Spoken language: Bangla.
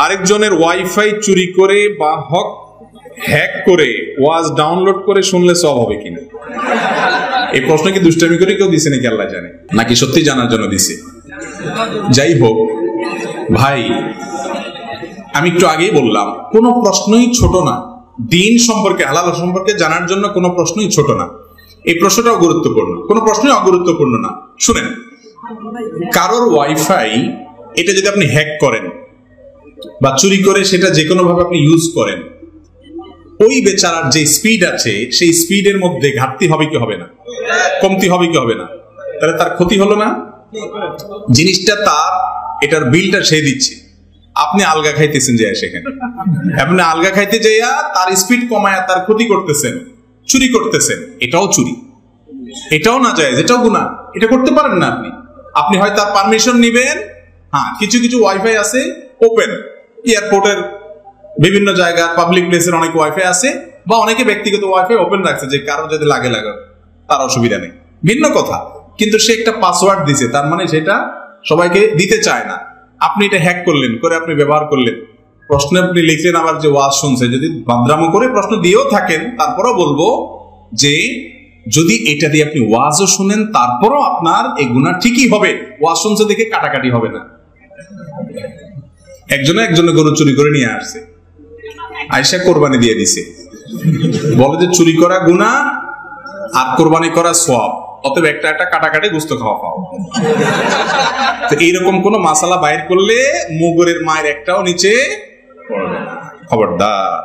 আরেকজনের ওয়াইফাই চুরি করে বা হ্যাক করে ওয়াজ ডাউনলোড করে শুনলে সব হবে কিনা? এই প্রশ্ন কি দুষ্টামি করে কেউ দিছে নাকি আল্লাহ জানে, নাকি সত্যি জানার জন্য দিছে? যাই হোক ভাই, আমি একটু আগেই বললাম কোন প্রশ্নই ছোট না। দিন সম্পর্কে, হালাল সম্পর্কে জানার জন্য কোনো প্রশ্নই ছোট না। এই প্রশ্নটাও গুরুত্বপূর্ণ, কোনো প্রশ্নই অগুরুত্বপূর্ণ না। শুনেন, কারোর ওয়াইফাই এটা যদি আপনি হ্যাক করেন বা চুরি করে সেটা যে কোনো ভাবে আপনি ইউজ করেন, ওই বেচারার যে স্পিড আছে সেই স্পিডের মধ্যে ঘাটতি হবে কি হবে না, কমতি হবে কি হবে না? তাহলে তার ক্ষতি হলো না? জিনিসটা তার, এটার বিলটা সে দিচ্ছে, আপনি আলগা খাইতেছেন যে সেখানে, আপনি আলগা খাইতে যাইয়া তার স্পিড কমায়া তার ক্ষতি করতেছেন, চুরি করতেছেন। এটাও চুরি, এটাও না যায়, এটাও গুনাহ। এটা করতে পারেন না আপনি। আপনি হয় তার পারমিশন নিবেন। হ্যাঁ, কিছু কিছু ওয়াইফাই আছে ওপেন, এয়ারপোর্টের বিভিন্ন জায়গা, পাবলিক প্লেসের অনেক ওয়াইফাই আছে, বা অনেকে ব্যক্তিগত ওয়াইফাই ওপেন রাখছে যে কারো যদি লাগে তার অসুবিধা নেই, ভিন্ন কথা। কিন্তু সে একটা পাসওয়ার্ড দিছে, তার মানে সেটা সবাইকে দিতে চায় না। আপনি এটা হ্যাক করলেন, করে আপনি ব্যবহার করলেন, প্রশ্ন আপনি লিখলেন, আবার যে ওয়াজ শুনছে, যদি বাদরামো করে প্রশ্ন দিয়েও থাকেন, তারপরও বলবো যে যদি এটা দিয়ে আপনি ওয়াজও শুনেন, তারপরও আপনার এই গুনাহ ঠিকই হবে। ওয়াজ শুনছে দেখে কাটাকাটি হবে না। একজনে গরু চুরি করে নিয়ে আসছে, আয়েশা কোরবানি দিয়ে দিছে, বলে যে চুরি করা গুনাহ আর কোরবানি করা সওয়াব, অতএব একটা কাটাকাটি গোশত খাওয়া পাও। তো এইরকম কোন মাসালা বাইর করলে মুগরের মায়ের একটাও নিচে পড়বে না, খবরদার।